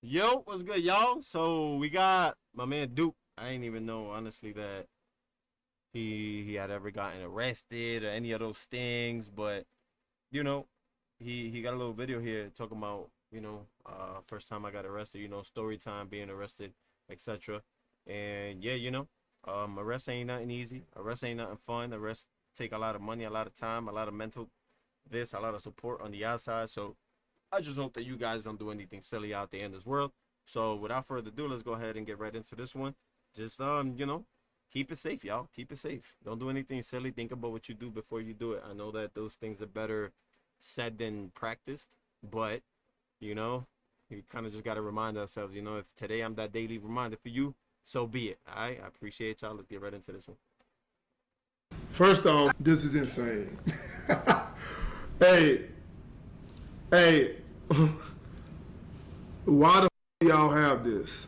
Yo, what's good, y'all? So we got my man Duke. I didn't even know honestly that he had ever gotten arrested or any of those things, but you know, he got a little video here talking about first time I got arrested. Story time, being arrested, etc. And yeah, arrest ain't nothing easy. Arrest ain't nothing fun. Arrest take a lot of money, a lot of time, a lot of mental a lot of support on the outside. So I just hope that you guys don't do anything silly out there in this world. So without further ado, let's go ahead and get right into this one. Just keep it safe, y'all. Keep it safe. Don't do anything silly. Think about what you do before you do it. I know that those things are better said than practiced, but you know, you kind of just gotta remind ourselves. If today I'm that daily reminder for you, so be it. All right, I appreciate y'all. Let's get right into this one. First off, this is insane. Hey, hey, why the y'all have this?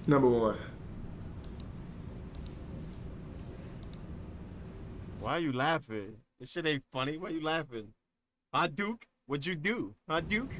Number one. Why are you laughing? This shit ain't funny. Why are you laughing? Huh, Duke? What'd you do? Huh, Duke?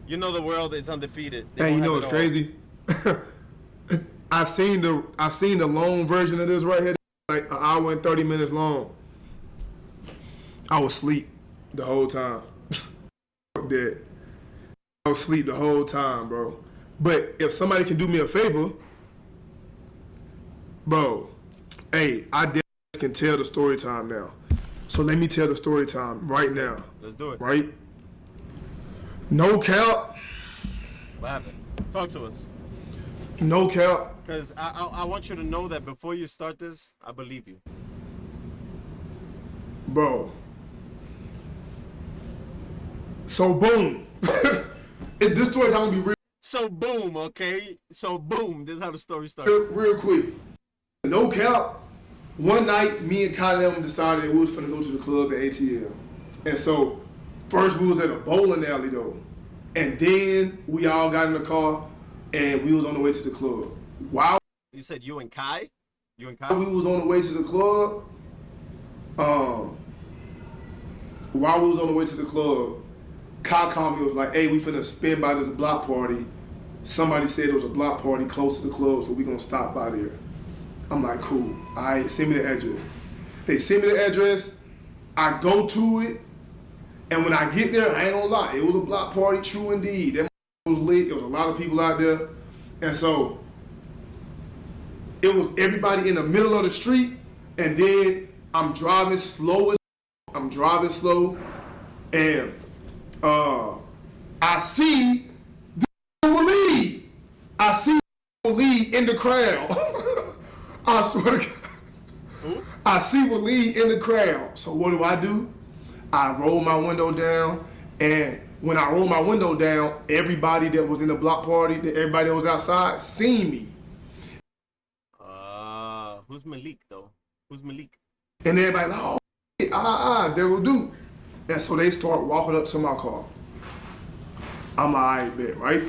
You know the world is undefeated. Hey, you know what's crazy? I seen the long version of this right here, like an hour and 30 minutes long. I was asleep the whole time. Dead. I was asleep the whole time, bro. But if somebody can do me a favor, bro, hey, I can tell the story time now. So let me tell the story time right now. Let's do it. Right? No cap. What happened? Talk to us. No cap. Because I want you to know that before you start this, I believe you. Bro. So boom. This story time gonna be real. So boom, okay? So boom, this is how the story started. Real quick. No cap. One night, me and Kyle decided we was finna go to the club at ATL. And so, first we was at a bowling alley though. And then we all got in the car and we was on the way to the club. While You said you and Kai? You and we Kai? was on the way to the club, while we was on the way to the club, Kyle called me, was like, hey, we finna spin by this block party. Somebody said there was a block party close to the club, so we gonna stop by there. I'm like, cool. All right, send me the address. They send me the address. I go to it. And when I get there, I ain't gonna lie, it was a block party, true indeed. That was lit. There was a lot of people out there. And so, it was everybody in the middle of the street. And then I'm driving slow. And I see the lead. I see the lead in the crowd. I swear to God. I see Waleed in the crowd. So what do? I roll my window down, and when I roll my window down, everybody that was in the block party, everybody that was outside, seen me. Who's Malik though? Who's Malik? And everybody like, oh, there will do. And so they start walking up to my car. I'm like, all right, bet, right?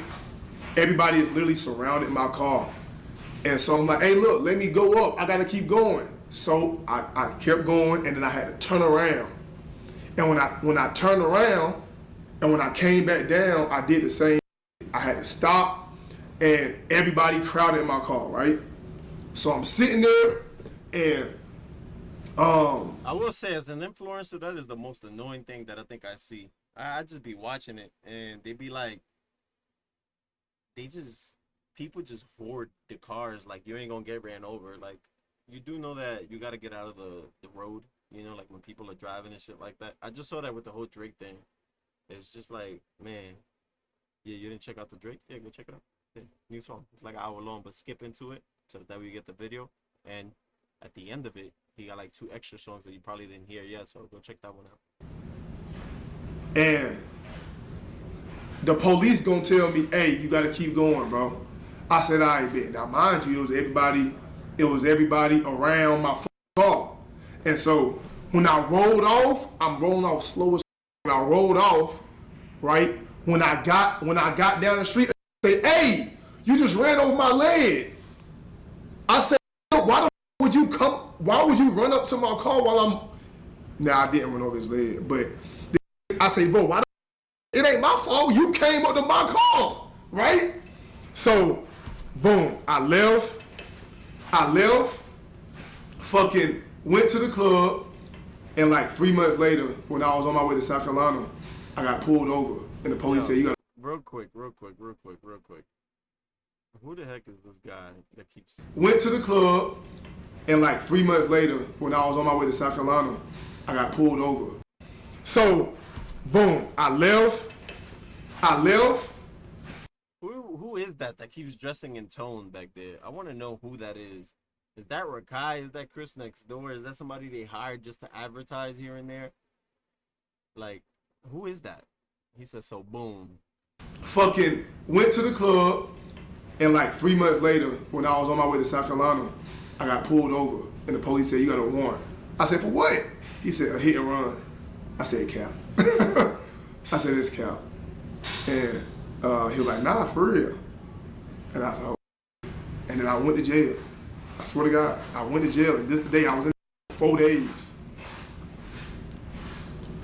Everybody is literally surrounding my car. And so I'm like, hey, look, let me go up. I gotta keep going. So I kept going, and then I had to turn around. And when I turned around, and when I came back down, I did the same. I had to stop, and everybody crowded in my car, right? So I'm sitting there, and I will say, as an influencer, that is the most annoying thing that I think I see. I just be watching it, and they be like, people just hoard the cars. Like, you ain't gonna get ran over. Like, you do know that you gotta get out of the road, like when people are driving and shit like that. I just saw that with the whole Drake thing. It's just like, man, yeah, you didn't check out the Drake? Yeah, go check it out. Yeah, new song. It's like an hour long, but skip into it so that way you get the video. And at the end of it, he got like 2 extra songs that you probably didn't hear yet, so go check that one out. And the police gonna tell me, hey, you gotta keep going, bro. I said, all right, bet. Now, mind you, it was everybody around my car. And so when I rolled off, I'm rolling off slow as when I rolled off, right? When I got down the street, I say, hey, you just ran over my leg. I said, why would you run up to my car while I'm Nah, I didn't run over his leg, but I say, bro, why? It ain't my fault. You came up to my car, right? So, boom, I left, fucking went to the club, and like 3 months later, when I was on my way to South Carolina, I got pulled over, and the police said, you got. Real quick. Who the heck is this guy that keeps... Went to the club, and like 3 months later, when I was on my way to South Carolina, I got pulled over. So, boom, I left. Who is that keeps dressing in tone back there? I want to know who that is. Is that Rakai? Is that Chris next door? Is that somebody they hired just to advertise here and there? Like, who is that? He said, so boom. Fucking went to the club, and like 3 months later, when I was on my way to South Carolina, I got pulled over, and the police said, you got a warrant. I said, for what? He said, a hit and run. I said, cap. I said, it's cap. And he was like, nah, for real. And I thought, and then I went to jail. I swear to God, I went to jail, and this today I was in there for 4 days.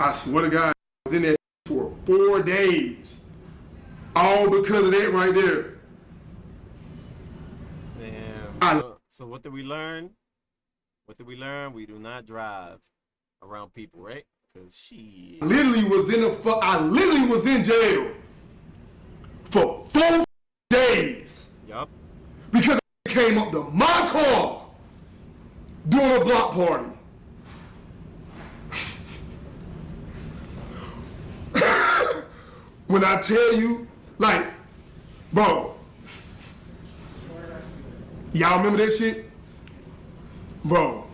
I swear to God, I was in there for 4 days. All because of that right there. Damn. So what did we learn? We do not drive around people, right? Cause she I literally was in jail for 4 days. Yup. Because they came up to my car during a block party. When I tell you, like, bro, y'all remember that shit? Bro.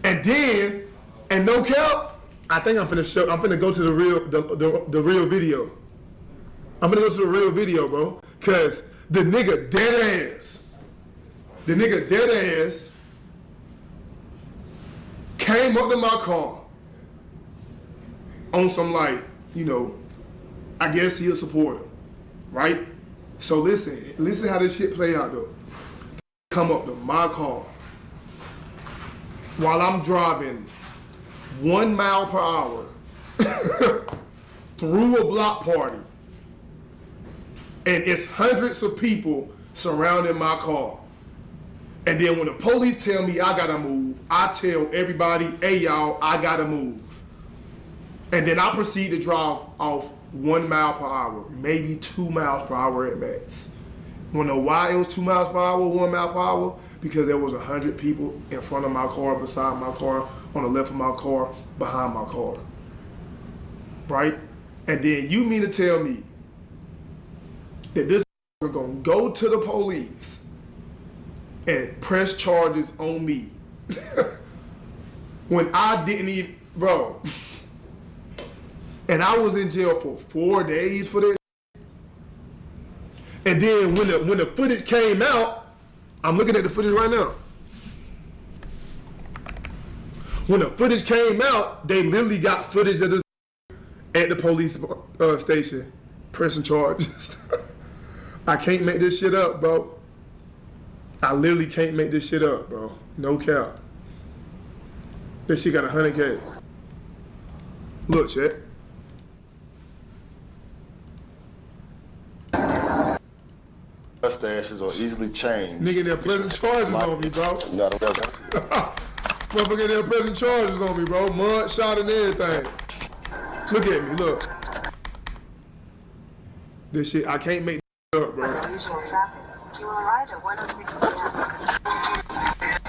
And then, and no cap, I think I'm finna go to the real video. I'm gonna go to the real video, bro. Cause the nigga dead ass came up to my car on some, like, you know, I guess he a supporter, right? So listen how this shit play out though. Come up to my car while I'm driving 1 mile per hour through a block party, and it's hundreds of people surrounding my car. And then when the police tell me I gotta move, I tell everybody, hey y'all, I gotta move. And then I proceed to drive off 1 mile per hour, maybe 2 miles per hour at max. Wanna know why it was 2 miles per hour, 1 mile per hour? Because there was 100 people in front of my car, beside my car, on the left of my car, behind my car. Right? And then you mean to tell me that this gonna go to the police and press charges on me when I didn't even, bro. And I was in jail for 4 days for this. And then when the footage came out, I'm looking at the footage right now. When the footage came out, they literally got footage of this at the police station pressing charges. I can't make this shit up, bro. I literally can't make this shit up, bro. No cap. This shit got 100K. Look, check. Mustaches are easily changed. Nigga, they're pressing charges on me, bro. Motherfucker, they're pressing charges on me, bro. Mud shot and everything. Look at me, look. This shit, I can't make this up, bro.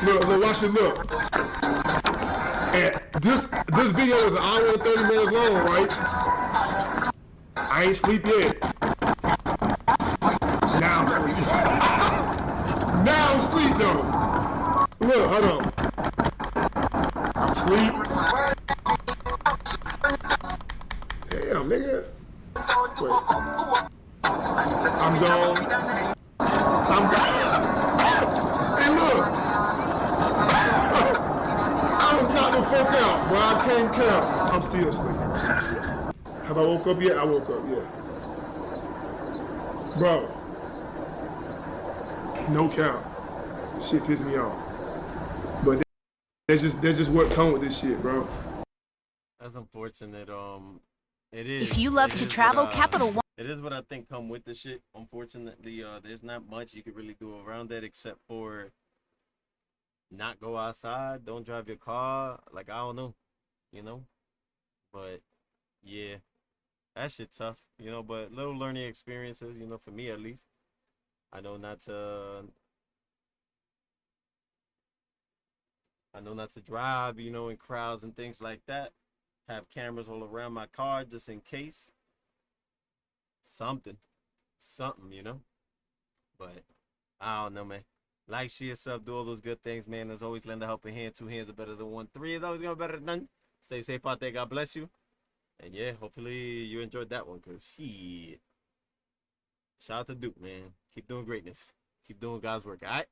Look, watch it, look. And this video is 1 hour and 30 minutes long, right? I ain't sleep yet. Now I'm asleep. Now I'm asleep though. Look, hold on. I'm asleep. Damn, nigga. Wait. I'm gone. Hey, look. I was knocked the fuck out, but I can't count. I'm still asleep. Have I woke up yet? I woke up, yeah. Bro. No count. Shit pissed me off. But that's just what come with this shit, bro. That's unfortunate. If you love to travel, Capital One. It is what I think come with the shit. Unfortunately, there's not much you could really do around that except for not go outside, don't drive your car. Like I don't know, you know. But yeah, that shit tough, you know. But little learning experiences, you know, for me at least. I know not to. I know not to drive, you know, in crowds and things like that. Have cameras all around my car just in case. Something, something, you know. But I don't know, man. Like, share, sub, do all those good things, man. As always, lend a helping hand. 2 hands are better than 1. 3 is always gonna be better than none. Stay safe out there. God bless you. And yeah, hopefully you enjoyed that one, cause shit. Shout out to Duke, man. Keep doing greatness. Keep doing God's work. All right.